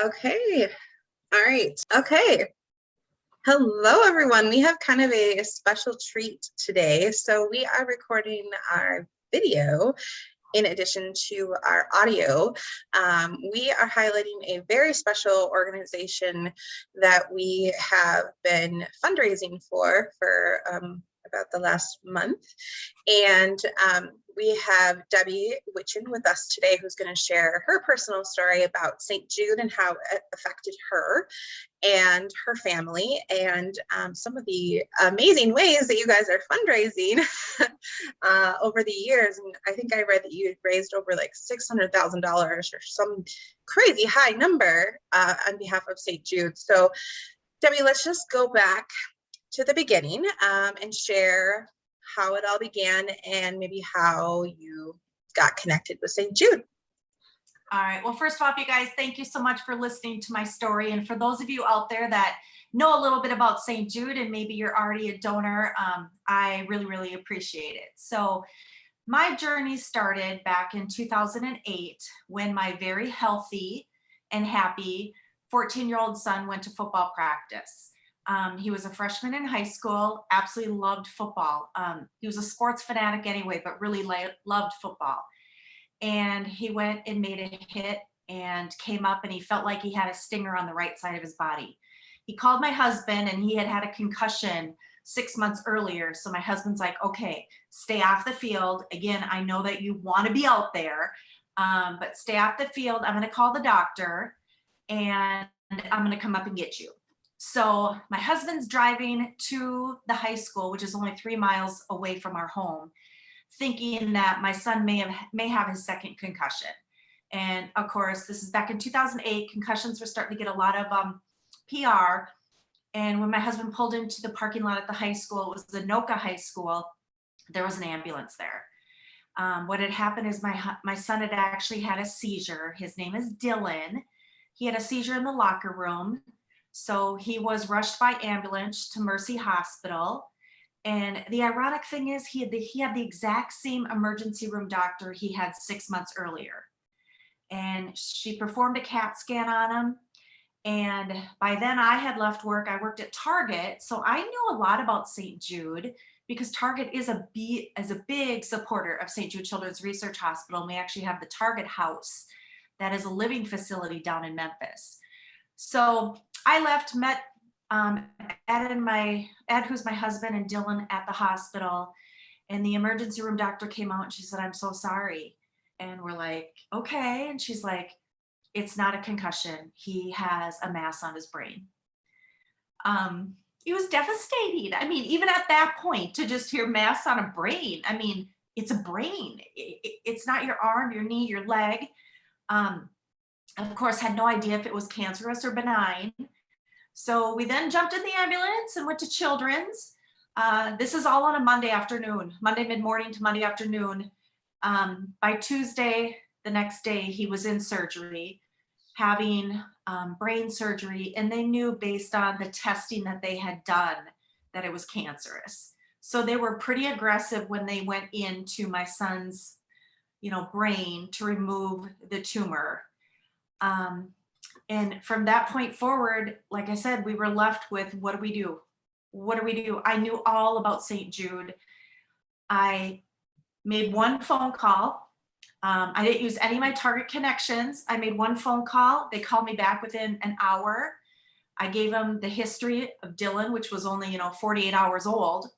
Okay. All right. Okay. Hello, everyone. We have kind of a special treat today. So we are recording our video in addition to our audio. We are highlighting a very special organization that we have been fundraising for about the last month. And we have Debbie Witschen with us today, who's going to share her personal story about St. Jude and how it affected her and her family, and some of the amazing ways that you guys are fundraising over the years. And I think I read that you raised over like $600,000 or some crazy high number on behalf of St. Jude. So Debbie, let's just go back to the beginning and share how it all began and maybe how you got connected with St. Jude. All right. Well, first off, you guys, thank you so much for listening to my story. And for those of you out there that know a little bit about St. Jude and maybe you're already a donor, I really, really appreciate it. So my journey started back in 2008 when my very healthy and happy 14-year-old son went to football practice. He was a freshman in high school, absolutely loved football. He was a sports fanatic anyway, but really loved football. And he went and made a hit and came up and he felt like he had a stinger on the right side of his body. He called my husband and he had a concussion 6 months earlier. So my husband's like, okay, stay off the field. Again, I know that you want to be out there, but stay off the field. I'm going to call the doctor and I'm going to come up and get you. So my husband's driving to the high school, which is only 3 miles away from our home, thinking that my son may have his second concussion. And of course, this is back in 2008. Concussions were starting to get a lot of PR. And when my husband pulled into the parking lot at the high school, it was the Anoka High School, there was an ambulance there. What had happened is my son had actually had a seizure. His name is Dylan. He had a seizure in the locker room. So he was rushed by ambulance to Mercy Hospital. And the ironic thing is he had the exact same emergency room doctor he had 6 months earlier. And she performed a CAT scan on him. And by then I had left work. I worked at Target. So I knew a lot about St. Jude because Target is a big supporter of St. Jude Children's Research Hospital. And we actually have the Target House that is a living facility down in Memphis. So I left, met Ed, who's my husband, and Dylan at the hospital, and the emergency room doctor came out and she said, I'm so sorry. And we're like, okay. And she's like, it's not a concussion. He has a mass on his brain. It was devastating. I mean, even at that point, to just hear mass on a brain, I mean, it's a brain. It's not your arm, your knee, your leg. Of course, had no idea if it was cancerous or benign. So we then jumped in the ambulance and went to Children's. This is all on a Monday afternoon, Monday mid-morning to Monday afternoon. By Tuesday, the next day, he was in surgery, having brain surgery, and they knew based on the testing that they had done that it was cancerous. So they were pretty aggressive when they went into my son's, brain to remove the tumor. And from that point forward, like I said, we were left with, what do we do? What do we do? I knew all about St. Jude. I made one phone call. I didn't use any of my Target connections. I made one phone call. They called me back within an hour. I gave them the history of Dylan, which was only, 48 hours old.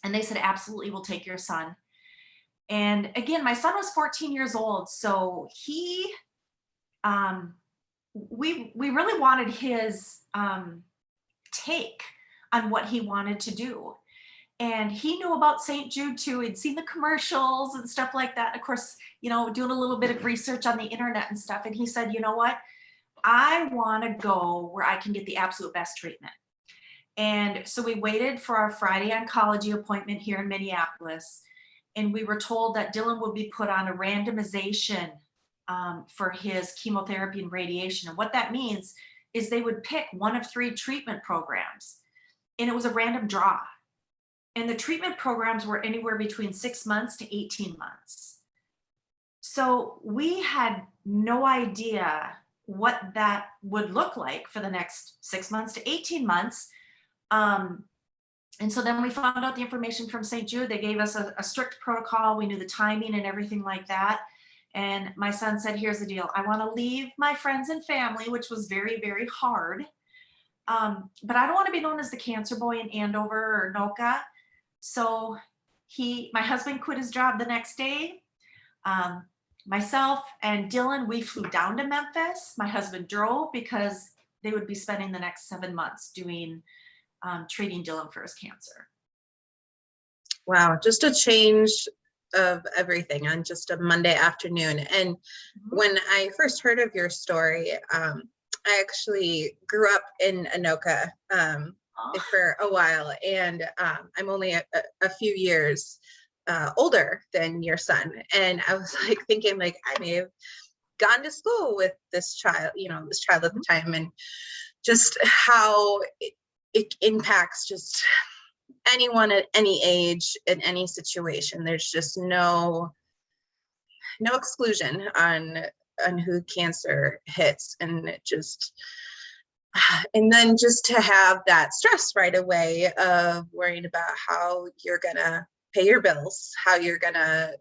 And they said, absolutely, we'll take your son. And again, my son was 14 years old. So he, we really wanted his take on what he wanted to do. And he knew about St. Jude too. He'd seen the commercials and stuff like that. Of course, doing a little bit of research on the internet and stuff. And he said, you know what? I want to go where I can get the absolute best treatment. And so we waited for our Friday oncology appointment here in Minneapolis. And we were told that Dylan would be put on a randomization for his chemotherapy and radiation. And what that means is they would pick one of 3 treatment programs. And it was a random draw. And the treatment programs were anywhere between 6 months to 18 months. So we had no idea what that would look like for the next 6 months to 18 months. And so then we found out the information from St. Jude. They gave us a strict protocol. We knew the timing and everything like that. And my son said, here's the deal. I want to leave my friends and family, which was very, very hard. But I don't want to be known as the cancer boy in Andover or Anoka. So my husband quit his job the next day. Myself and Dylan, we flew down to Memphis. My husband drove because they would be spending the next 7 months doing treating Dylan for his cancer. Wow, just a change of everything on just a Monday afternoon. And when I first heard of your story, I actually grew up in Anoka for a while, and I'm only a few years older than your son. And I was like thinking, like, I may have gone to school with this child, this child at the time, and just how it impacts just anyone at any age, in any situation. There's just no exclusion on who cancer hits, and then just to have that stress right away of worrying about how you're gonna pay your bills, how you're gonna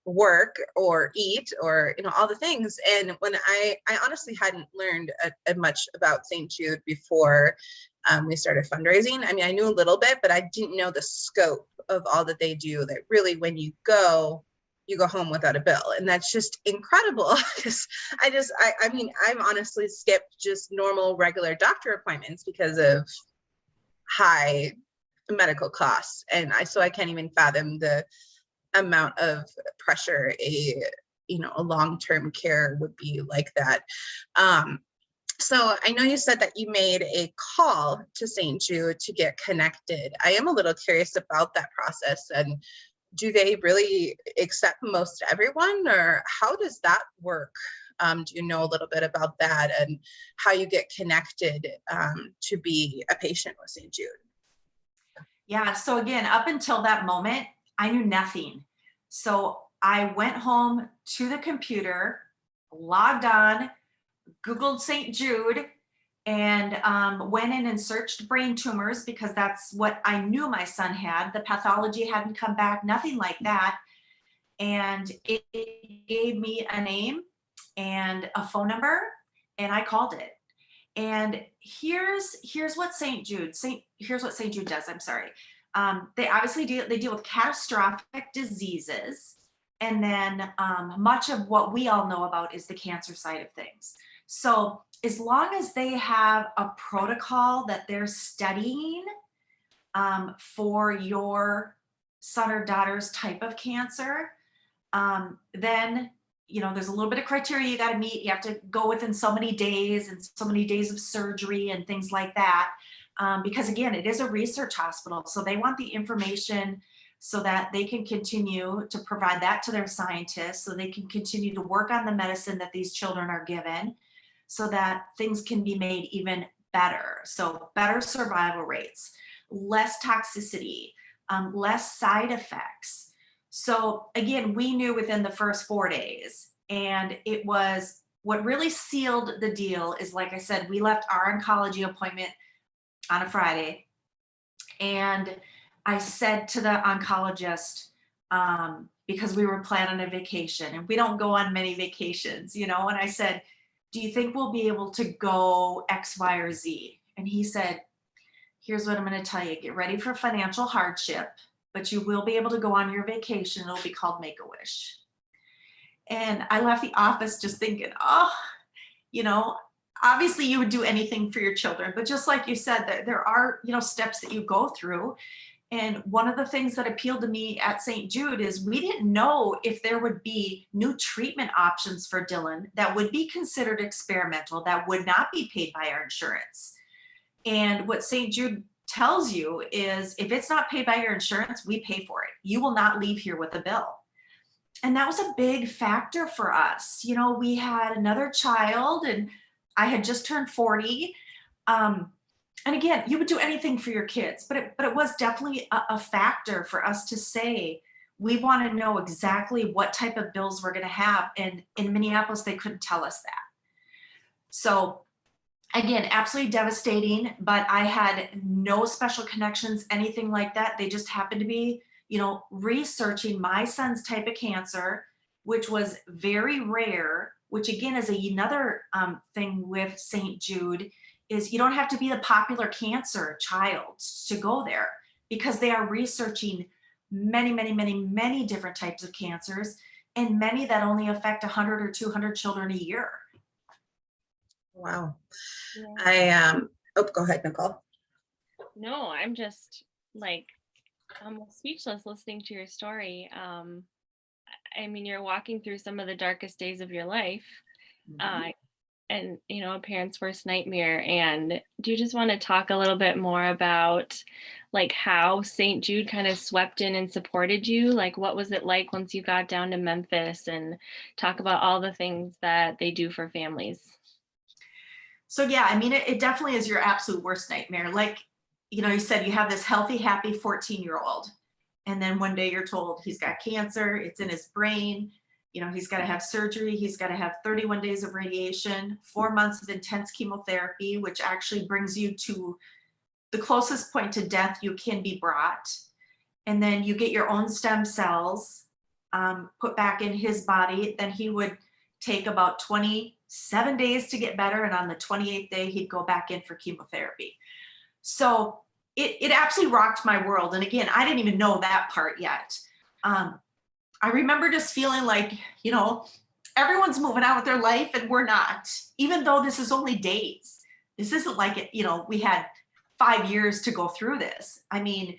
work or eat, or all the things. And when I honestly hadn't learned much about St. Jude before we started fundraising. I mean, I knew a little bit, but I didn't know the scope of all that they do, that really when you go home without a bill. And that's just incredible, because I mean, I've honestly skipped just normal regular doctor appointments because of high medical costs. And so I can't even fathom the amount of pressure a long-term care would be like that. So I know you said that you made a call to St. Jude to get connected. I am a little curious about that process, and do they really accept most everyone, or how does that work? Do you know a little bit about that and how you get connected to be a patient with St. Jude? Yeah, so again, up until that moment, I knew nothing. So I went home to the computer, logged on, Googled St. Jude, and went in and searched brain tumors, because that's what I knew my son had. The pathology hadn't come back, nothing like that. And it gave me a name and a phone number, and I called it. And here's what St. Jude does. I'm sorry. They obviously deal with catastrophic diseases. And then much of what we all know about is the cancer side of things. So as long as they have a protocol that they're studying for your son or daughter's type of cancer, then there's a little bit of criteria you got to meet. You have to go within so many days and so many days of surgery and things like that. Because again, it is a research hospital. So they want the information so that they can continue to provide that to their scientists, so they can continue to work on the medicine that these children are given, so that things can be made even better. So better survival rates, less toxicity, less side effects. So again, we knew within the first 4 days, and it was what really sealed the deal is, like I said, we left our oncology appointment on a Friday, and I said to the oncologist, because we were planning a vacation, and we don't go on many vacations, and I said, do you think we'll be able to go X, Y, or Z? And he said, here's what I'm going to tell you. Get ready for financial hardship, but you will be able to go on your vacation. It'll be called Make-A-Wish. And I left the office just thinking, obviously you would do anything for your children, but just like you said, there are, steps that you go through. And one of the things that appealed to me at St. Jude is we didn't know if there would be new treatment options for Dylan that would be considered experimental, that would not be paid by our insurance. And what St. Jude tells you is, if it's not paid by your insurance, we pay for it. You will not leave here with a bill. And that was a big factor for us. We had another child, and I had just turned 40. And again, you would do anything for your kids, but it was definitely a factor for us to say, we want to know exactly what type of bills we're going to have. And in Minneapolis, they couldn't tell us that. So again, absolutely devastating, but I had no special connections, anything like that. They just happened to be, researching my son's type of cancer, which was very rare, which again is another thing with St. Jude, is you don't have to be the popular cancer child to go there, because they are researching many, many, many, many different types of cancers, and many that only affect 100 or 200 children a year. Wow. Yeah. Go ahead, Nicole. No, I'm just like almost speechless listening to your story. I mean, you're walking through some of the darkest days of your life, and a parent's worst nightmare. And do you just want to talk a little bit more about like how St. Jude kind of swept in and supported you? Like, what was it like once you got down to Memphis, and talk about all the things that they do for families? So yeah, I mean, it definitely is your absolute worst nightmare. Like, you said you have this healthy, happy 14-year-old, and then one day you're told he's got cancer, it's in his brain, he's got to have surgery, he's got to have 31 days of radiation, 4 months of intense chemotherapy, which actually brings you to the closest point to death you can be brought. And then you get your own stem cells put back in his body. Then he would take about 27 days to get better. And on the 28th day, he'd go back in for chemotherapy. So it absolutely rocked my world. And again, I didn't even know that part yet. I remember just feeling like, everyone's moving on with their life and we're not, even though this is only days. This isn't like it, we had 5 years to go through this. I mean,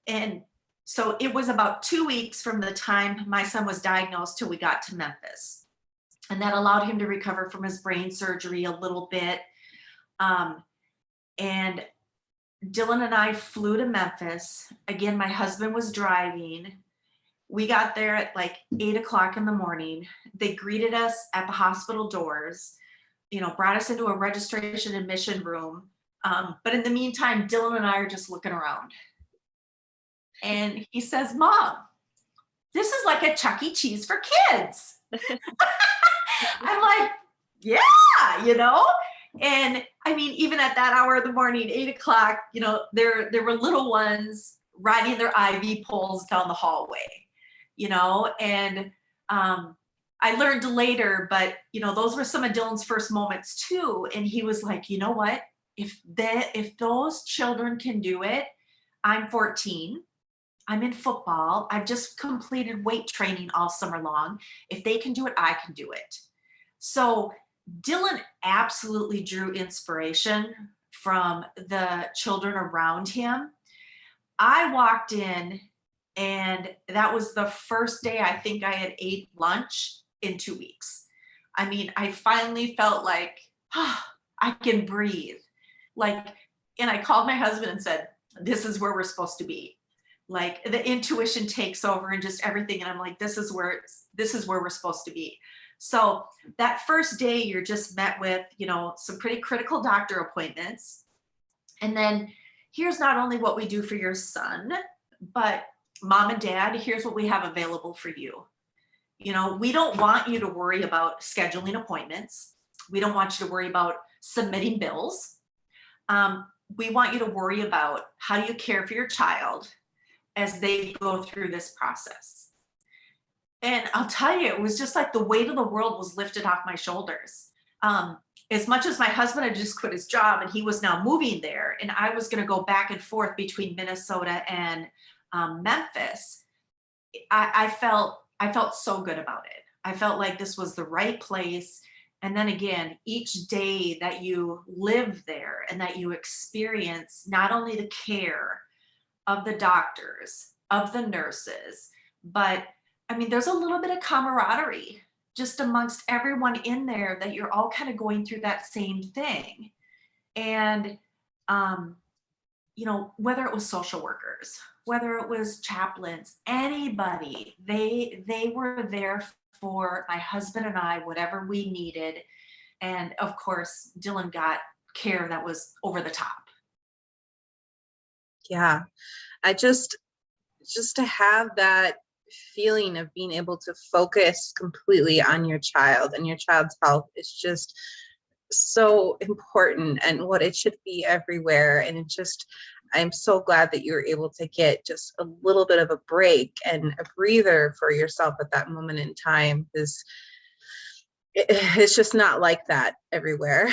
and so it was about 2 weeks from the time my son was diagnosed till we got to Memphis. And that allowed him to recover from his brain surgery a little bit. And Dylan and I flew to Memphis. Again, my husband was driving. We got there at like 8 o'clock in the morning. They greeted us at the hospital doors, brought us into a registration admission room. But in the meantime, Dylan and I are just looking around. And he says, "Mom, this is like a Chuck E. Cheese for kids." I'm like, yeah, and I mean, even at that hour of the morning, 8 o'clock, there were little ones riding their IV poles down the hallway, and I learned later, but those were some of Dylan's first moments too. And he was like, you know what, if those children can do it, I'm 14. I'm in football. I've just completed weight training all summer long. If they can do it, I can do it. So Dylan absolutely drew inspiration from the children around him. I walked in, and that was the first day I think I had ate lunch in 2 weeks. I mean, I finally felt like, I can breathe. And I called my husband and said, this is where we're supposed to be. Like, the intuition takes over and just everything. And I'm like, this is where we're supposed to be. So that first day, you're just met with, some pretty critical doctor appointments. And then here's not only what we do for your son, but Mom and Dad, here's what we have available for you. We don't want you to worry about scheduling appointments. We don't want you to worry about submitting bills. We want you to worry about how do you care for your child as they go through this process. And I'll tell you, it was just like the weight of the world was lifted off my shoulders. As much as my husband had just quit his job and he was now moving there, and I was going to go back and forth between Minnesota and Memphis, I felt so good about it. I felt like this was the right place. And then again, each day that you live there and that you experience not only the care of the doctors, of the nurses, but I mean, there's a little bit of camaraderie just amongst everyone in there, that you're all kind of going through that same thing. And, whether it was social workers, whether it was chaplains, anybody, they were there for my husband and I, whatever we needed. And of course, Dylan got care that was over the top. Yeah. I just to have that feeling of being able to focus completely on your child, and your child's health is just so important and what it should be everywhere. And it just, I'm so glad that you were able to get just a little bit of a break and a breather for yourself at that moment in time, because it's just not like that everywhere.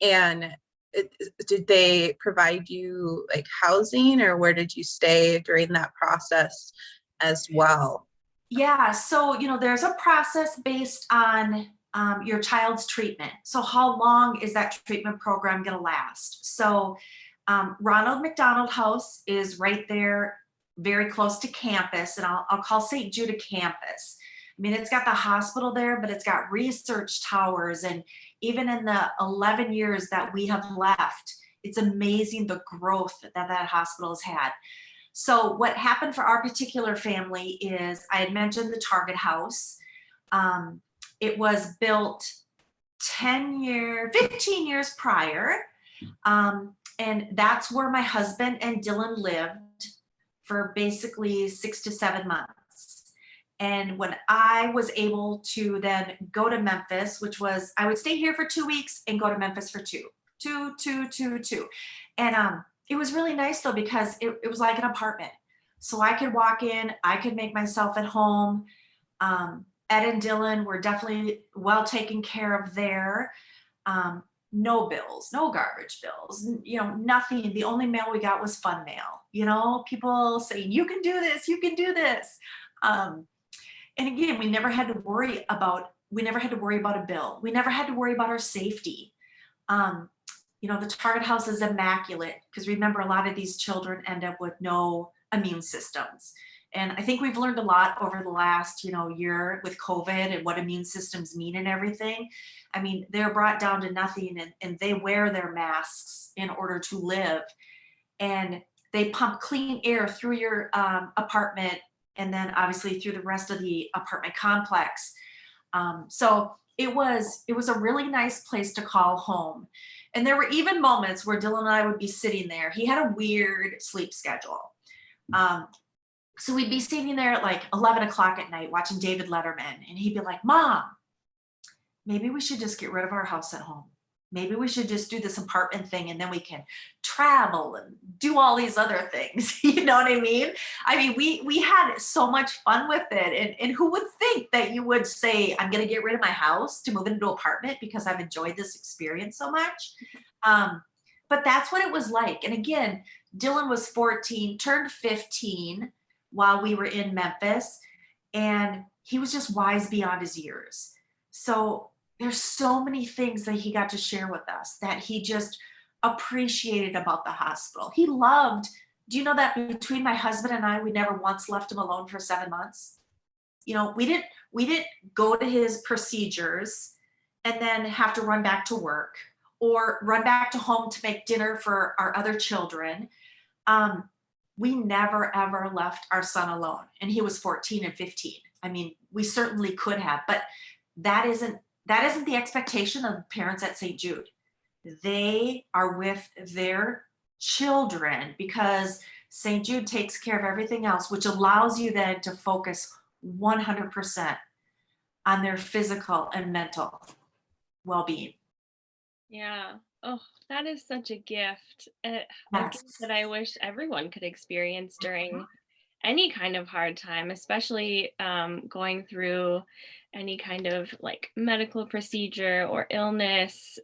And did they provide you like housing, or where did you stay during that process as well? Yeah, so, there's a process based on your child's treatment. So how long is that treatment program going to last? So Ronald McDonald House is right there, very close to campus, and I'll call St. Jude a campus. I mean, it's got the hospital there, but it's got research towers. And even in the 11 years that we have left, it's amazing the growth that hospital has had. So what happened for our particular family is, I had mentioned the Target house. It was built 15 years prior. And that's where my husband and Dylan lived for basically 6 to 7 months. And when I was able to then go to Memphis, which was, I would stay here for 2 weeks and go to Memphis for two. And it was really nice though, because it was like an apartment. So I could walk in, I could make myself at home. Ed and Dylan were definitely well taken care of there. No bills, no garbage bills, nothing. The only mail we got was fun mail, people saying, you can do this, you can do this. And again, we never had to worry about a bill. We never had to worry about our safety. The Target house is immaculate, because remember, a lot of these children end up with no immune systems. And I think we've learned a lot over the last, year with COVID and what immune systems mean and everything. I mean, they're brought down to nothing, and they wear their masks in order to live. And they pump clean air through your apartment, and then obviously through the rest of the apartment complex. So it was a really nice place to call home. And there were even moments where Dylan and I would be sitting there. He had a weird sleep schedule. So we'd be sitting there at like 11 o'clock at night watching David Letterman, and he'd be like, Mom, maybe we should just get rid of our house at home. Maybe we should just do this apartment thing, and then we can travel and do all these other things. You know what I mean? I mean, we had so much fun with it. And who would think that you would say, I'm going to get rid of my house to move into an apartment because I've enjoyed this experience so much. But that's what it was like. And again, Dylan was 14, turned 15 while we were in Memphis, and he was just wise beyond his years. So there's so many things that he got to share with us that he just appreciated about the hospital. He loved, do you know that between my husband and I, we never once left him alone for 7 months? We didn't go to his procedures and then have to run back to work or run back to home to make dinner for our other children. We never, ever left our son alone. And he was 14 and 15. I mean, we certainly could have, but that isn't the expectation of parents at St. Jude. They are with their children because St. Jude takes care of everything else, which allows you then to focus 100% on their physical and mental well-being. Yeah. Oh, that is such a gift. A Yes. gift that I wish everyone could experience during any kind of hard time, especially going through any kind of like medical procedure or illness,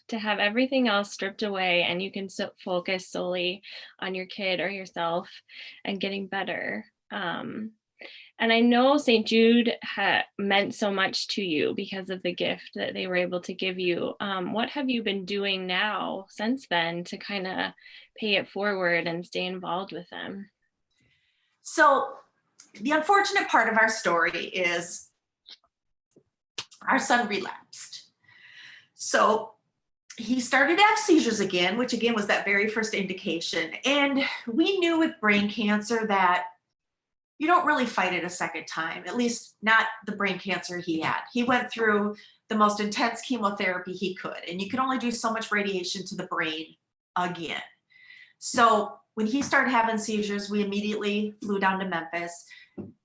to have everything else stripped away and you can focus solely on your kid or yourself and getting better. And I know St. Jude meant so much to you because of the gift that they were able to give you. What have you been doing now since then to kind of pay it forward and stay involved with them? So the unfortunate part of our story is our son relapsed. So he started to have seizures again, which again was that very first indication. And we knew with brain cancer that you don't really fight it a second time, at least not the brain cancer he had. He went through the most intense chemotherapy he could, and you can only do so much radiation to the brain again. So when he started having seizures, we immediately flew down to Memphis,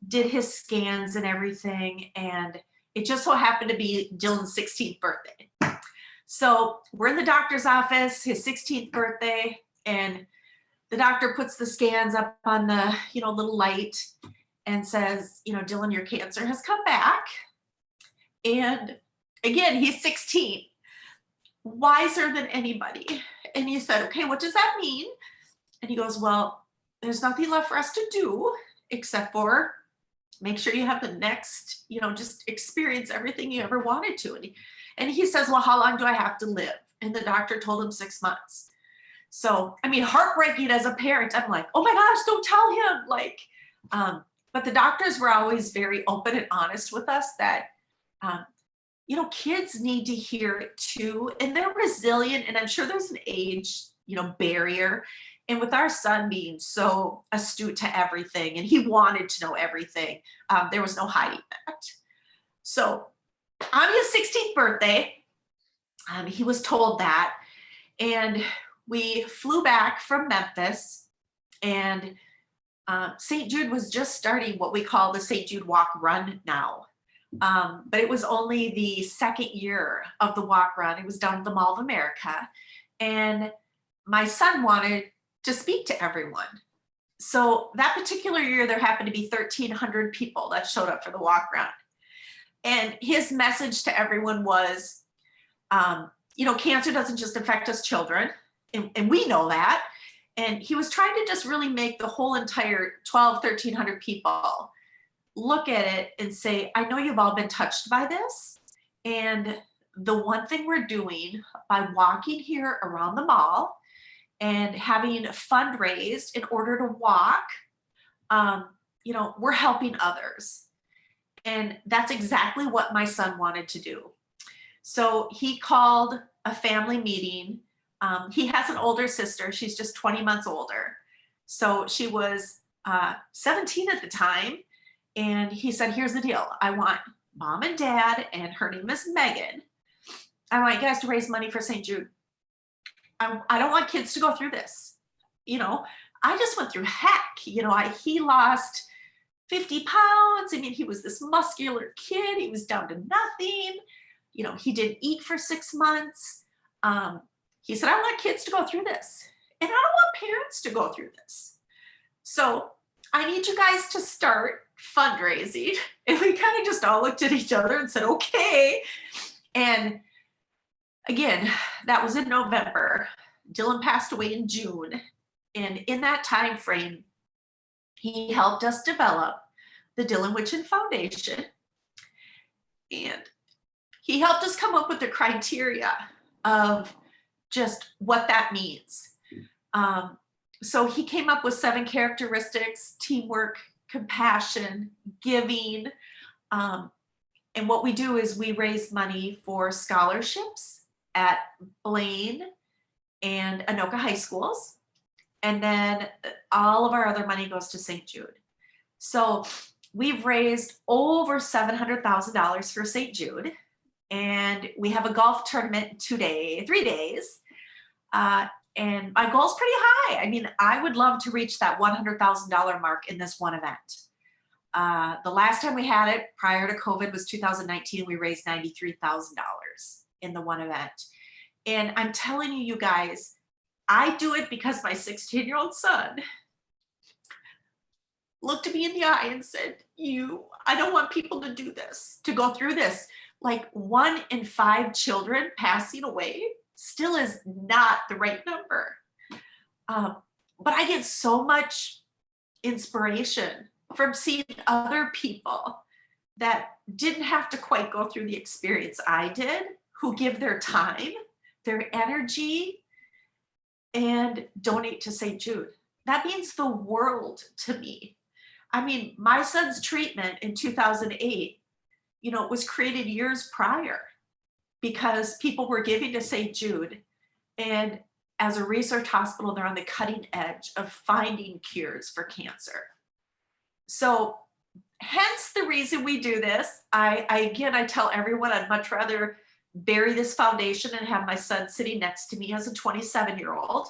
did his scans and everything. And it just so happened to be Dylan's 16th birthday. So we're in the doctor's office, his 16th birthday, and the doctor puts the scans up on the, little light and says, Dylan, your cancer has come back. And again, he's 16, wiser than anybody. And he said, okay, what does that mean? And he goes, well, there's nothing left for us to do except for make sure you have the next, just experience everything you ever wanted to. And he says, well, how long do I have to live? And the doctor told him 6 months. So, heartbreaking as a parent. I'm like, oh my gosh, don't tell him. But the doctors were always very open and honest with us that, kids need to hear it too. And they're resilient. And I'm sure there's an age, barrier. And with our son being so astute to everything, and he wanted to know everything, there was no hiding that. So on his 16th birthday, he was told that. And we flew back from Memphis, and St. Jude was just starting what we call the St. Jude Walk Run now. But it was only the second year of the walk run. It was down at the Mall of America. And my son wanted to speak to everyone. So that particular year, there happened to be 1,300 people that showed up for the walk run. And his message to everyone was, cancer doesn't just affect us children, and we know that. And he was trying to just really make the whole entire 1,300 people look at it and say, I know you've all been touched by this. And the one thing we're doing by walking here around the mall and having fundraised in order to walk, we're helping others. And that's exactly what my son wanted to do. So he called a family meeting. He has an older sister. She's just 20 months older. So she was 17 at the time. And he said, here's the deal. I want mom and dad, and her name is Megan. I want you guys to raise money for St. Jude. I don't want kids to go through this. I just went through heck. He lost 50 pounds. He was this muscular kid. He was down to nothing. He didn't eat for 6 months. He said, I want kids to go through this. And I don't want parents to go through this. So I need you guys to start fundraising. And we kind of just all looked at each other and said, okay. And again, that was in November. Dylan passed away in June. And in that time frame, he helped us develop the Dylan Witschen Foundation. And he helped us come up with the criteria of just what that means. So he came up with 7 characteristics: teamwork, compassion, giving. And what we do is we raise money for scholarships at Blaine and Anoka high schools. And then all of our other money goes to St. Jude. So we've raised over $700,000 for St. Jude. And we have a golf tournament in 3 days. And my goal's pretty high. I would love to reach that $100,000 mark in this one event. The last time we had it prior to COVID was 2019. We raised $93,000 in the one event. And I'm telling you guys, I do it because my 16-year-old son looked at me in the eye and said, I don't want people to do this, to go through this. Like 1 in 5 children passing away still is not the right number. But I get so much inspiration from seeing other people that didn't have to quite go through the experience I did, who give their time, their energy, and donate to St. Jude. That means the world to me. My son's treatment in 2008, was created years prior because people were giving to St. Jude. And as a research hospital, they're on the cutting edge of finding cures for cancer. So hence the reason we do this. I tell everyone I'd much rather bury this foundation and have my son sitting next to me as a 27-year-old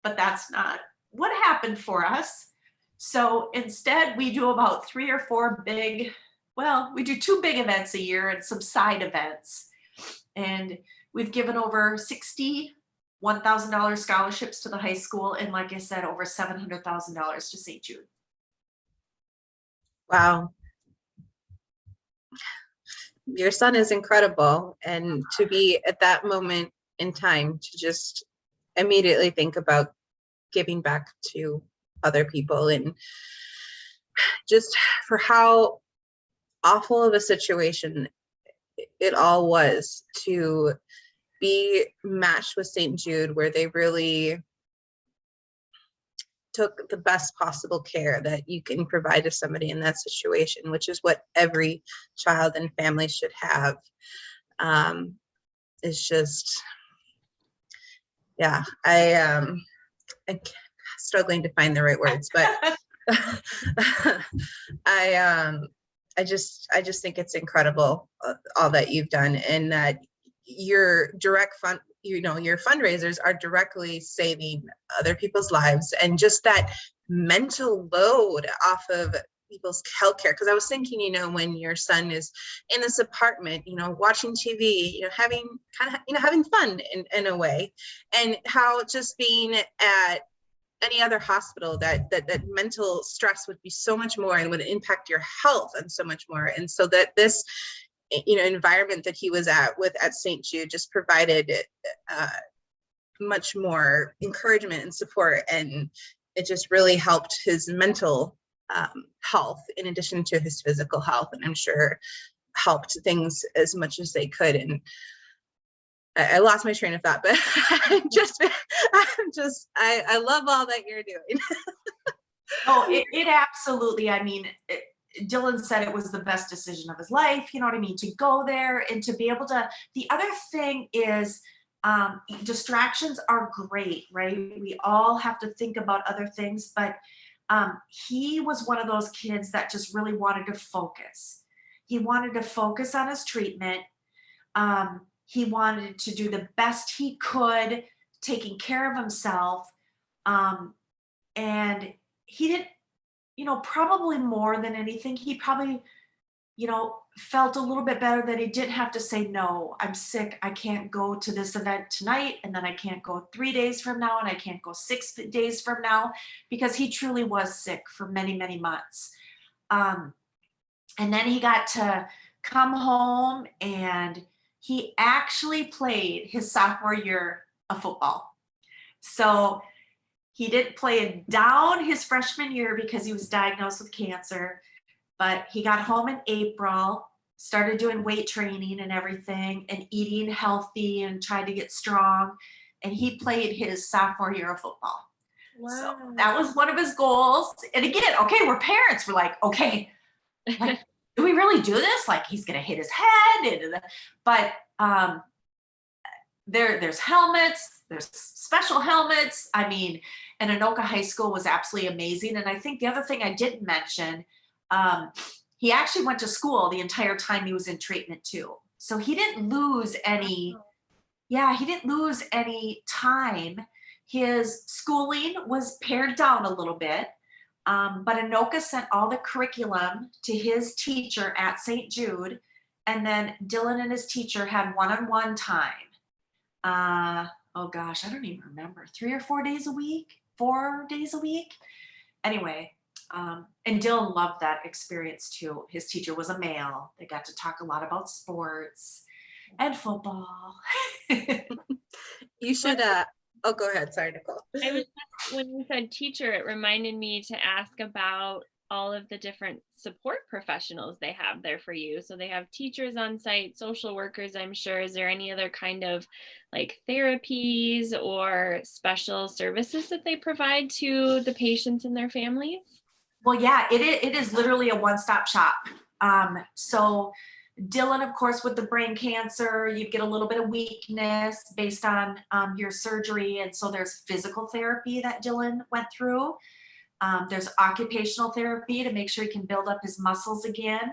but that's not what happened for us. So instead, we do about 3 or 4 big, well, we do 2 big events a year and some side events. And we've given over $61,000 scholarships to the high school. And like I said, over $700,000 to St. Jude. Wow. Your son is incredible. And to be at that moment in time to just immediately think about giving back to other people, and just for how awful of a situation it all was, to be matched with St. Jude, where they really took the best possible care that you can provide to somebody in that situation, which is what every child and family should have. It's just, yeah, I'm struggling to find the right words, but I just think it's incredible, all that you've done, and that your direct fund, your fundraisers are directly saving other people's lives, and just that mental load off of people's healthcare. Because I was thinking, when your son is in this apartment, watching TV, having having fun in a way, and how just being at any other hospital, that mental stress would be so much more and would impact your health and so much more. And so that this environment that he was at St. Jude just provided much more encouragement and support, and it just really helped his mental health in addition to his physical health, and I'm sure helped things as much as they could. And I lost my train of thought, but I love all that you're doing. Oh, it absolutely, Dylan said it was the best decision of his life, you know what I mean, to go there and to be able to. The other thing is, distractions are great, right? We all have to think about other things, but he was one of those kids that just really wanted to focus. He wanted to focus on his treatment. He wanted to do the best he could, taking care of himself. And he did, probably more than anything, he probably, felt a little bit better that he didn't have to say, no, I'm sick, I can't go to this event tonight, and then I can't go 3 days from now, and I can't go 6 days from now, because he truly was sick for many, many months. And then he got to come home, and he actually played his sophomore year of football. So he didn't play it down his freshman year because he was diagnosed with cancer, but he got home in April, started doing weight training and everything, and eating healthy and tried to get strong. And he played his sophomore year of football. Wow. So that was one of his goals. And again, okay, we're parents. We're like, okay, like, do we really do this? Like, he's going to hit his head. But there's helmets, there's special helmets. And Anoka High School was absolutely amazing. And I think the other thing I didn't mention, he actually went to school the entire time he was in treatment too. So he didn't lose any, he didn't lose any time. His schooling was pared down a little bit. But Anoka sent all the curriculum to his teacher at St. Jude. And then Dylan and his teacher had one-on-one time. Oh gosh, I don't even remember, 3 or 4 days a week, 4 days a week. Anyway, and Dylan loved that experience too. His teacher was a male. They got to talk a lot about sports and football. You should, oh, go ahead. Sorry, Nicole. When you said teacher, it reminded me to ask about all of the different support professionals they have there for you. So they have teachers on site, social workers, I'm sure. Is there any other kind of like therapies or special services that they provide to the patients and their families? Well, yeah, it is literally a one-stop shop. So Dylan, of course, with the brain cancer, you get a little bit of weakness based on your surgery. And so there's physical therapy that Dylan went through. There's occupational therapy to make sure he can build up his muscles again.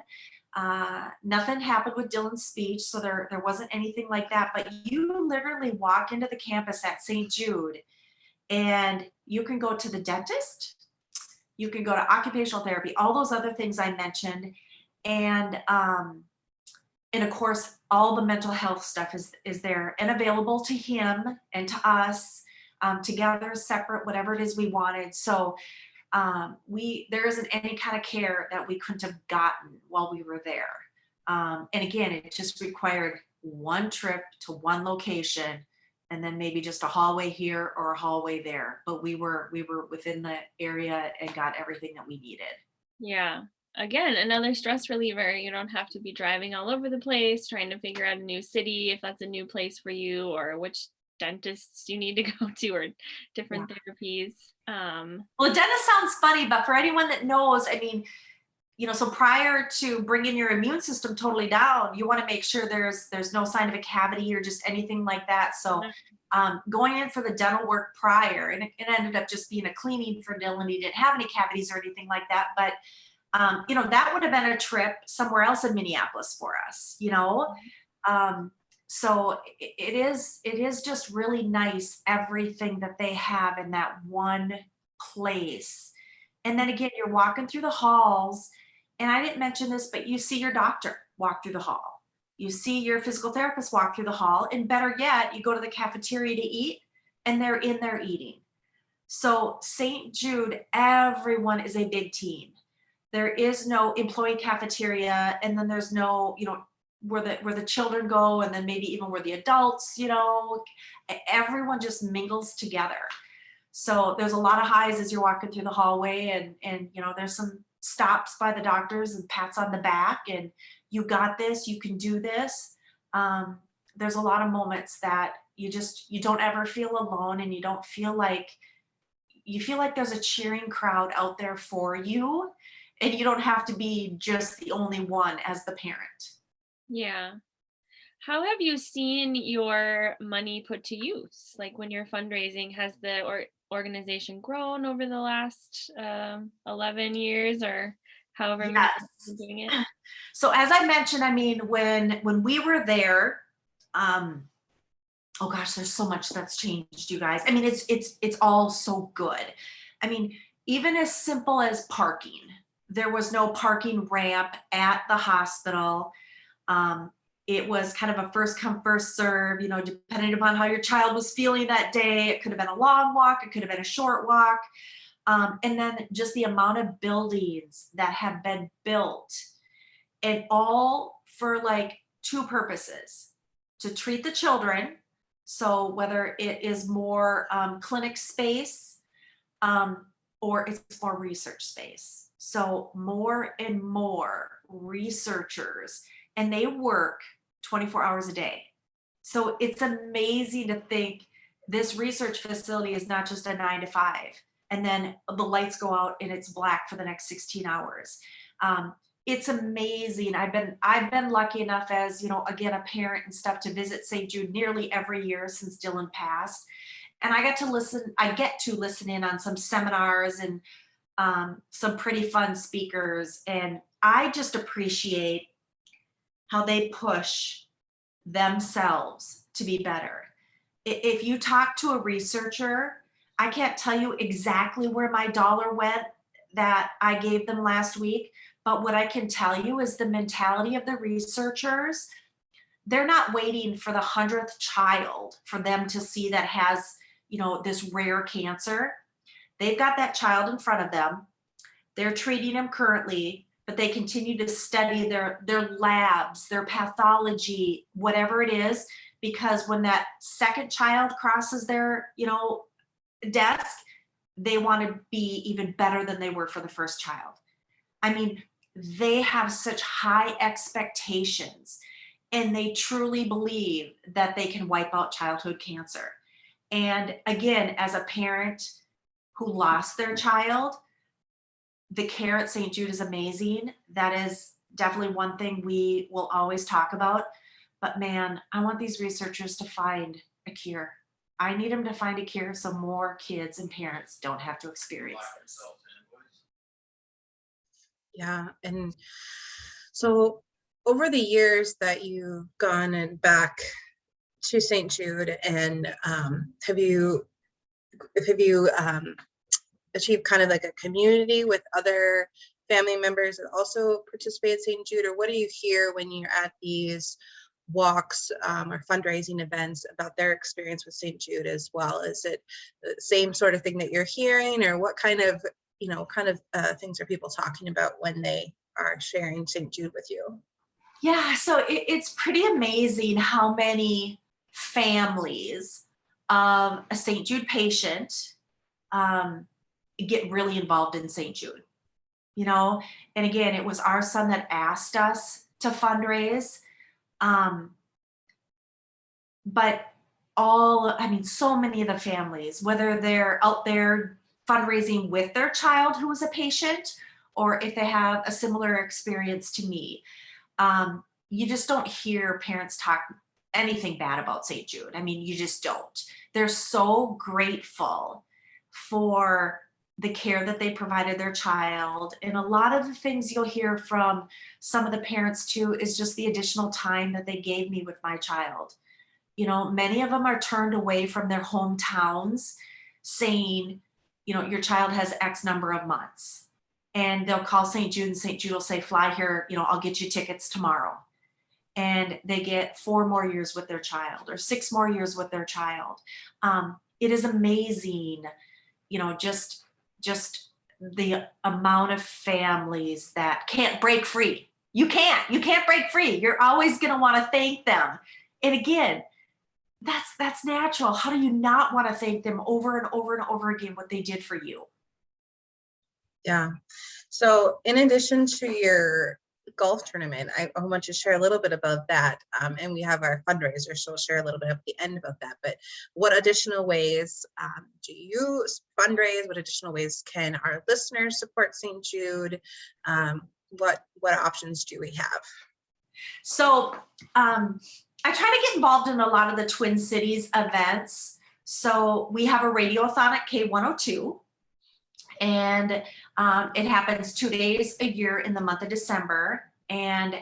Nothing happened with Dylan's speech, so there wasn't anything like that. But you literally walk into the campus at St. Jude, And you can go to the dentist, you can go to occupational therapy, all those other things I mentioned. And of course, all the mental health stuff is there and available to him and to us, together, separate, whatever it is we wanted. So there isn't any kind of care that we couldn't have gotten while we were there. And again, it just required one trip to one location, and then maybe just a hallway here or a hallway there. But we were within the area and got everything that we needed. Yeah. Again, another stress reliever. You don't have to be driving all over the place, trying to figure out a new city if that's a new place for you, or which dentists you need to go to, or different therapies. Well, dentist sounds funny, but for anyone that knows, I mean, so prior to bringing your immune system totally down, you want to make sure there's no sign of a cavity or just anything like that. So going in for the dental work prior, and it ended up just being a cleaning for Dylan. He didn't have any cavities or anything like that, but that would have been a trip somewhere else in Minneapolis for us, so it is just really nice, everything that they have in that one place. And then again, you're walking through the halls, and I didn't mention this, but you see your doctor walk through the hall. You see your physical therapist walk through the hall, and better yet, you go to the cafeteria to eat, and they're in there eating. So St. Jude, everyone is a big team. There is no employee cafeteria, and then there's no, where the children go, and then maybe even where the adults, everyone just mingles together. So there's a lot of highs as you're walking through the hallway, and there's some stops by the doctors and pats on the back, and you got this, you can do this. There's a lot of moments that you don't ever feel alone, and you feel like there's a cheering crowd out there for you, and you don't have to be just the only one as the parent. Yeah. How have you seen your money put to use? Like when you're fundraising, has the organization grown over the last 11 years or however many years you've been doing it? So as I mentioned, I mean, when we were there, oh gosh, there's so much that's changed, you guys. I mean, it's all so good. I mean, even as simple as parking. There was no parking ramp at the hospital. It was kind of a first come, first serve, depending upon how your child was feeling that day. It could have been a long walk, it could have been a short walk. And then just the amount of buildings that have been built, and all for like two purposes: to treat the children. So whether it is more clinic space or it's more research space. So more and more researchers, and they work 24 hours a day. So it's amazing to think this research facility is not just a 9 to 5, and then the lights go out and it's black for the next 16 hours. It's amazing. I've been lucky enough as, again, a parent and stuff, to visit St. Jude nearly every year since Dylan passed. And I get to listen in on some seminars and some pretty fun speakers. And I just appreciate how they push themselves to be better. If you talk to a researcher, I can't tell you exactly where my dollar went that I gave them last week, but what I can tell you is the mentality of the researchers. They're not waiting for the 100th child for them to see that has, this rare cancer. They've got that child in front of them. They're treating him currently, but they continue to study their labs, their pathology, whatever it is, because when that second child crosses their, desk, they want to be even better than they were for the first child. I mean, they have such high expectations, and they truly believe that they can wipe out childhood cancer. And again, as a parent who lost their child, the care at St. Jude is amazing. That is definitely one thing we will always talk about. But man, I want these researchers to find a cure. I need them to find a cure so more kids and parents don't have to experience this. Yeah. And so over the years that you've gone and back to St. Jude, and have you have you achieved kind of like a community with other family members that also participate at St. Jude, or what do you hear when you're at these walks or fundraising events about their experience with St. Jude as well? Is it the same sort of thing that you're hearing, or what kind of things are people talking about when they are sharing St. Jude with you? Yeah, so it's pretty amazing how many families of a St. Jude patient get really involved in St. Jude, and again, it was our son that asked us to fundraise. But so many of the families, whether they're out there fundraising with their child who was a patient, or if they have a similar experience to me, you just don't hear parents talk anything bad about St. Jude. You just don't. They're so grateful for the care that they provided their child. And a lot of the things you'll hear from some of the parents too is just the additional time that they gave me with my child. Many of them are turned away from their hometowns saying, your child has X number of months. And they'll call St. Jude, and St. Jude will say, fly here, I'll get you tickets tomorrow. And they get 4 more years with their child or 6 more years with their child. It is amazing, just the amount of families that can't break free. You can't break free. You're always going to want to thank them. And again, that's natural. How do you not want to thank them over and over and over again what they did for you? Yeah. So in addition to your golf tournament, I want to share a little bit about that. And we have our fundraiser, so we'll share a little bit at the end about that. But what additional ways do you fundraise? What additional ways can our listeners support St. Jude? What options do we have? So I try to get involved in a lot of the Twin Cities events. So we have a radiothon at K102, and it happens 2 days a year in the month of December. And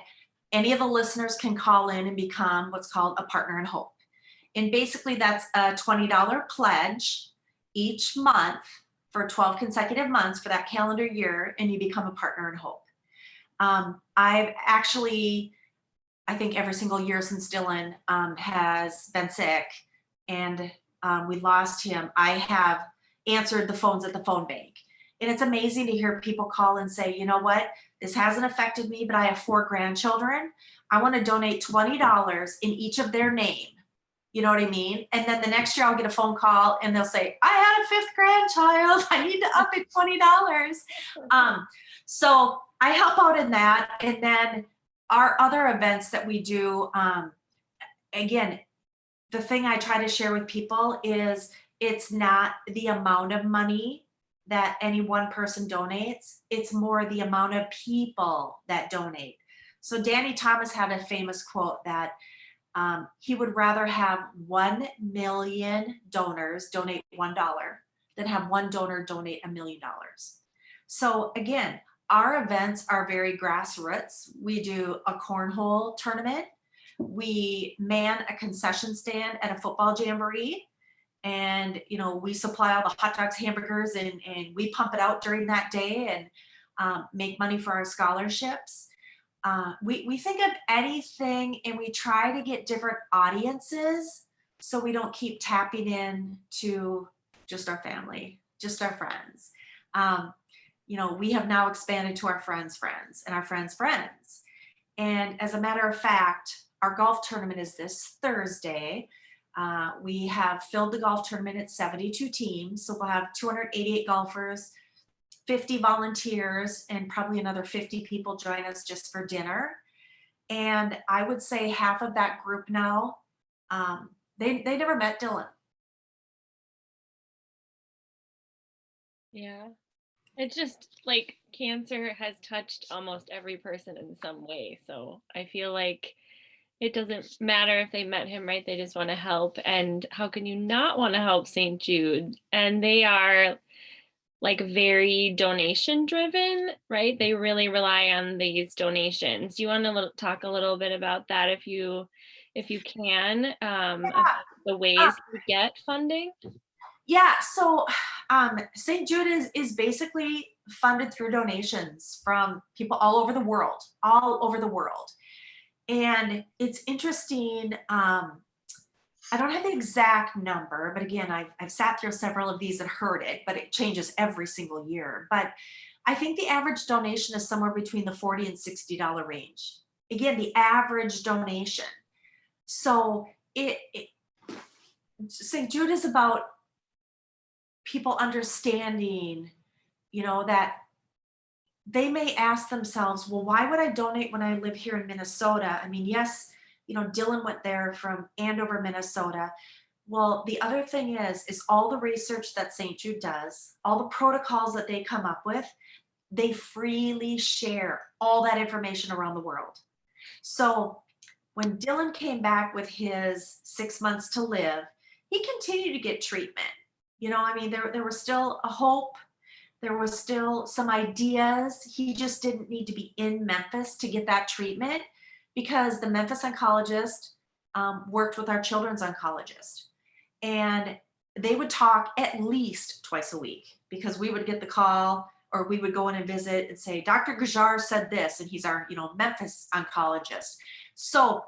any of the listeners can call in and become what's called a partner in hope. And basically that's a $20 pledge each month for 12 consecutive months for that calendar year, and you become a partner in hope. I've actually, I think every single year since Dylan has been sick and we lost him, I have answered the phones at the phone bank. And it's amazing to hear people call and say, you know what, this hasn't affected me, but I have 4 grandchildren. I want to donate $20 in each of their name. You know what I mean? And then the next year I'll get a phone call and they'll say, I had a 5th grandchild. I need to up it $20. So I help out in that. And then our other events that we do, again, the thing I try to share with people is it's not the amount of money that any one person donates, it's more the amount of people that donate. So Danny Thomas had a famous quote that he would rather have 1 million donors donate $1 than have one donor donate $1 million. So again, our events are very grassroots. We do a cornhole tournament. We man a concession stand at a football jamboree. And, we supply all the hot dogs, hamburgers, and we pump it out during that day and make money for our scholarships. We think of anything, and we try to get different audiences so we don't keep tapping in to just our family, just our friends. We have now expanded to our friends' friends and our friends' friends. And as a matter of fact, our golf tournament is this Thursday. We have filled the golf tournament at 72 teams. So we'll have 288 golfers, 50 volunteers, and probably another 50 people join us just for dinner. And I would say half of that group now, they never met Dylan. Yeah. It's just like cancer has touched almost every person in some way. So I feel like it doesn't matter if they met him, right? They just want to help. And how can you not want to help St. Jude? And they are like very donation driven, right? They really rely on these donations. Do you want to talk a little bit about that if you can, about the ways to get funding? Yeah, so St. Jude is basically funded through donations from people all over the world, all over the world. And it's interesting. I don't have the exact number, but again, I've sat through several of these and heard it, but it changes every single year. But I think the average donation is somewhere between the $40 and $60 range. Again, the average donation. So St. Jude is about people understanding, that they may ask themselves, well, why would I donate when I live here in Minnesota? I mean, yes, Dylan went there from Andover, Minnesota. Well, the other thing is all the research that St. Jude does, all the protocols that they come up with, they freely share all that information around the world. So when Dylan came back with his 6 months to live, he continued to get treatment. I mean, there was still a hope. There was still some ideas. He just didn't need to be in Memphis to get that treatment because the Memphis oncologist worked with our children's oncologist. And they would talk at least twice a week because we would get the call or we would go in and visit and say, Dr. Gajar said this, and he's our, Memphis oncologist. So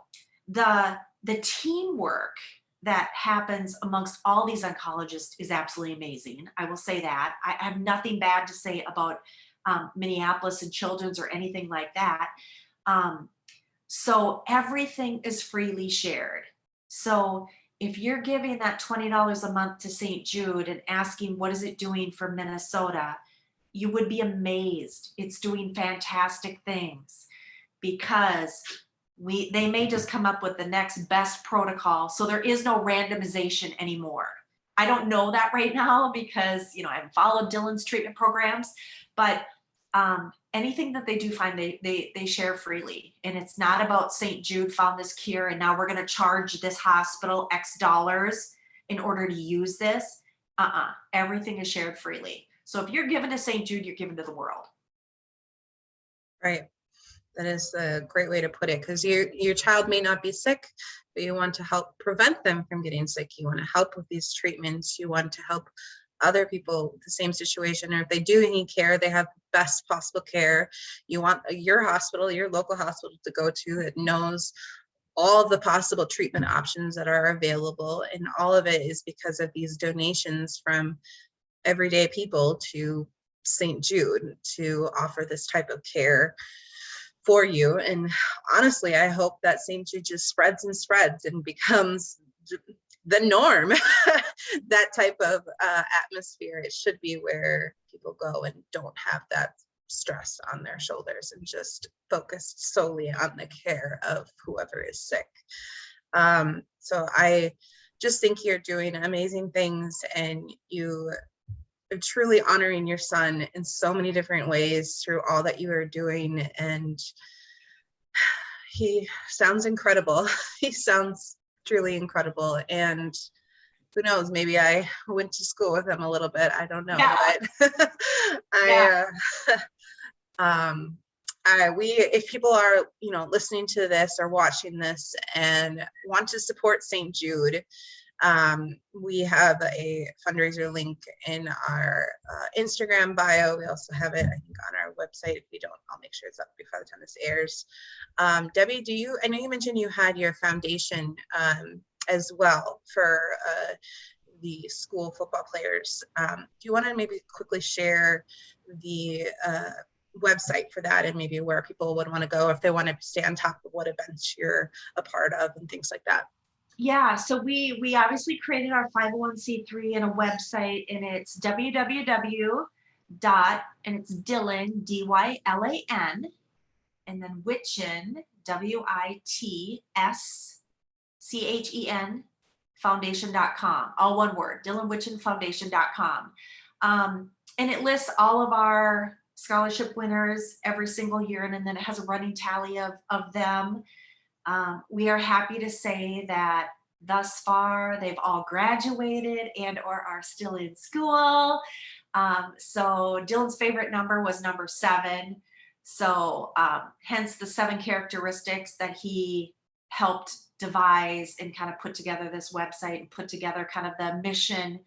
the teamwork that happens amongst all these oncologists is absolutely amazing. I will say that. I have nothing bad to say about Minneapolis and Children's or anything like that. So everything is freely shared. So if you're giving that $20 a month to St. Jude and asking what is it doing for Minnesota, you would be amazed. It's doing fantastic things because they may just come up with the next best protocol. So there is no randomization anymore. I don't know that right now because, I haven't followed Dylan's treatment programs, but anything that they do find, they share freely. And it's not about St. Jude found this cure and now we're going to charge this hospital X dollars in order to use this. Everything is shared freely. So if you're given to St. Jude, you're given to the world. Right. That is a great way to put it, because your child may not be sick, but you want to help prevent them from getting sick. You want to help with these treatments. You want to help other people with the same situation, or if they do need care, they have the best possible care. You want your hospital, your local hospital to go to that knows all the possible treatment options that are available, and all of it is because of these donations from everyday people to St. Jude to offer this type of care for you. And honestly, I hope that St. Jude just spreads and spreads and becomes the norm. That type of atmosphere, it should be where people go and don't have that stress on their shoulders and just focused solely on the care of whoever is sick. So I just think you're doing amazing things, and you are truly honoring your son in so many different ways through all that you are doing. And he sounds incredible. He sounds truly incredible. And who knows, maybe I went to school with him a little bit. I don't know, but if people are, listening to this or watching this and want to support St. Jude, we have a fundraiser link in our Instagram bio. We also have it, I think, on our website. If we don't, I'll make sure it's up before the time this airs. Debbie, I know you mentioned you had your foundation as well for the school football players. Do you want to maybe quickly share the website for that and maybe where people would want to go if they want to stay on top of what events you're a part of and things like that? Yeah, so we obviously created our 501c3 and a website, and it's www. And it's Dylan, Dylan, and then Witschen, Witschen, foundation.com, all one word, DylanWitschenFoundation.com. And it lists all of our scholarship winners every single year, and then it has a running tally of them. We are happy to say that thus far they've all graduated and or are still in school. So Dylan's favorite number was number 7. So hence the 7 characteristics that he helped devise and kind of put together this website and put together kind of the mission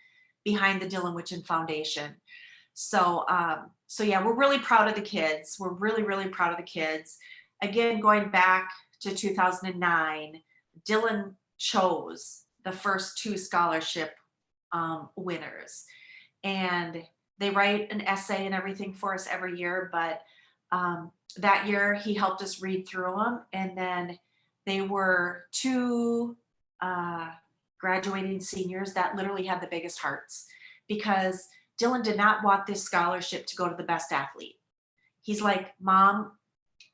behind the Dylan Witschen Foundation. So, so yeah, we're really proud of the kids. We're really, really proud of the kids. Again, going back to 2009, Dylan chose the first 2 scholarship winners, and they write an essay and everything for us every year. But that year he helped us read through them, and then they were 2 graduating seniors that literally had the biggest hearts, because Dylan did not want this scholarship to go to the best athlete. He's like, Mom,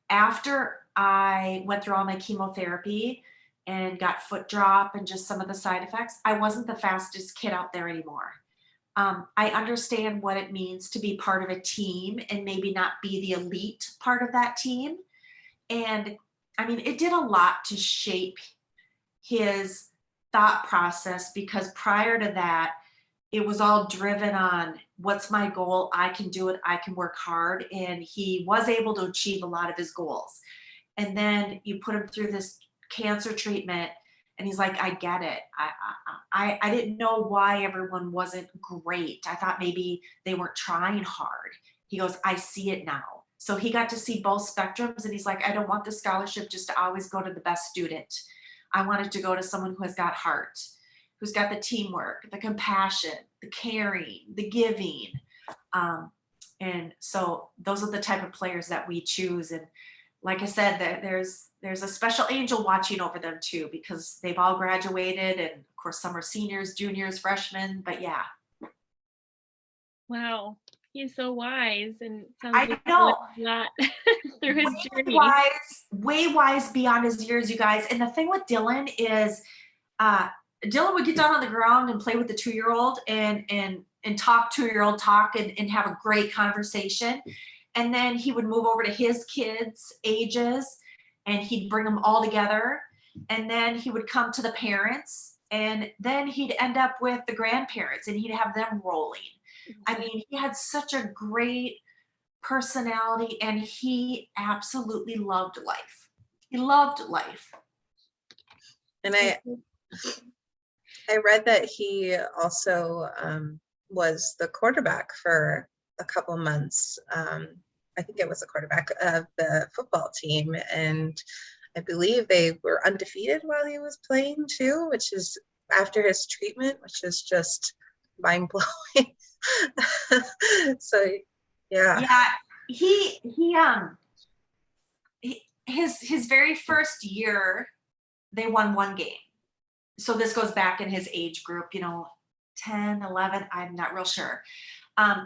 after I went through all my chemotherapy and got foot drop and just some of the side effects, I wasn't the fastest kid out there anymore. I understand what it means to be part of a team and maybe not be the elite part of that team. And I mean, it did a lot to shape his thought process, because prior to that, it was all driven on what's my goal? I can do it. I can work hard. And he was able to achieve a lot of his goals. And then you put him through this cancer treatment, and he's like, I get it. I didn't know why everyone wasn't great. I thought maybe they weren't trying hard. He goes, I see it now. So he got to see both spectrums, and he's like, I don't want the scholarship just to always go to the best student. I want it to go to someone who has got heart, who's got the teamwork, the compassion, the caring, the giving. And so those are the type of players that we choose. And like I said, there's a special angel watching over them too, because they've all graduated, and of course some are seniors, juniors, freshmen, but yeah. Wow, he's so wise, and sounds I like know. a lot through his journey. Way wise beyond his years, you guys. And the thing with Dylan is, Dylan would get down on the ground and play with the 2-year-old and talk 2-year-old talk and have a great conversation. And then he would move over to his kids' ages, and he'd bring them all together. And then he would come to the parents, and then he'd end up with the grandparents, and he'd have them rolling. I mean, he had such a great personality, and he absolutely loved life. He loved life. And I read that he also was the quarterback for a couple months. I think it was the quarterback of the football team, and I believe they were undefeated while he was playing too, which is after his treatment, which is just mind blowing. So yeah. His very first year, they won 1 game. So this goes back in his age group, 10, 11, I'm not real sure.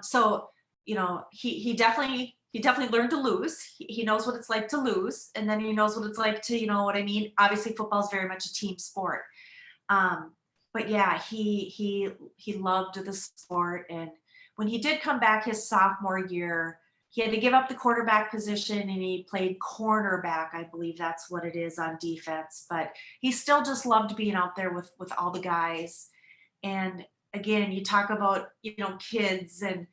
So, he definitely learned to lose. He knows what it's like to lose, and then he knows what it's like to, what I mean? Obviously football is very much a team sport. But yeah, he loved the sport. And when he did come back his sophomore year, he had to give up the quarterback position, and he played cornerback. I believe that's what it is on defense, but he still just loved being out there with all the guys. And again, you talk about, kids, and,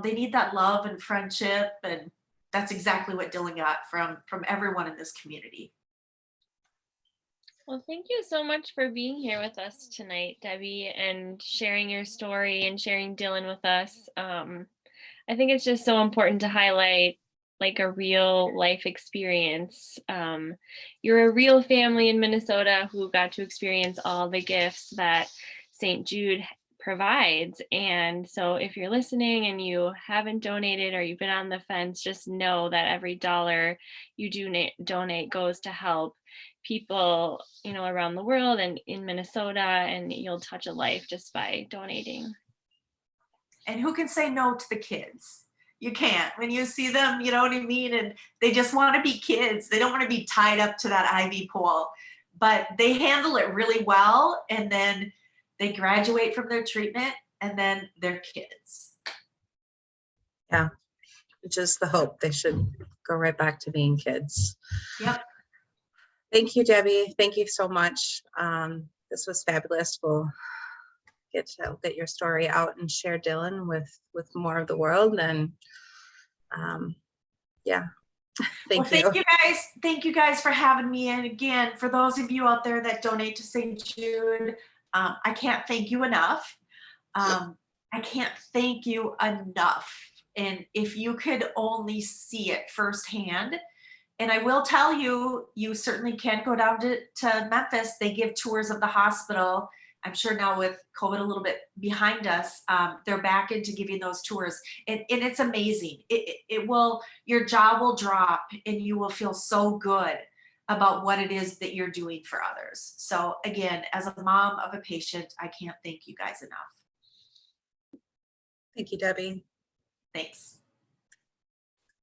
they need that love and friendship. And that's exactly what Dylan got from everyone in this community. Well, thank you so much for being here with us tonight, Debbie, and sharing your story and sharing Dylan with us. I think it's just so important to highlight like a real life experience. You're a real family in Minnesota who got to experience all the gifts that St. Jude provides. And so if you're listening and you haven't donated, or you've been on the fence, just know that every dollar you do donate goes to help people, around the world and in Minnesota, and you'll touch a life just by donating. And who can say no to the kids? You can't. When you see them, you know what I mean? And they just want to be kids. They don't want to be tied up to that IV pole, but they handle it really well. And then they graduate from their treatment, and then they're kids. Yeah, just the hope. They should go right back to being kids. Yep. Thank you, Debbie. Thank you so much. This was fabulous. We'll get to get your story out and share Dylan with more of the world. And yeah, thank you. Thank you guys for having me. And again, for those of you out there that donate to St. Jude, I can't thank you enough. I can't thank you enough. And if you could only see it firsthand, and I will tell you, you certainly can go down to Memphis. They give tours of the hospital. I'm sure now with COVID a little bit behind us, they're back into giving those tours. And it's amazing. It will, your jaw will drop and you will feel so good about what it is that you're doing for others. So again, as a mom of a patient, I can't thank you guys enough. Thank you, Debbie. Thanks.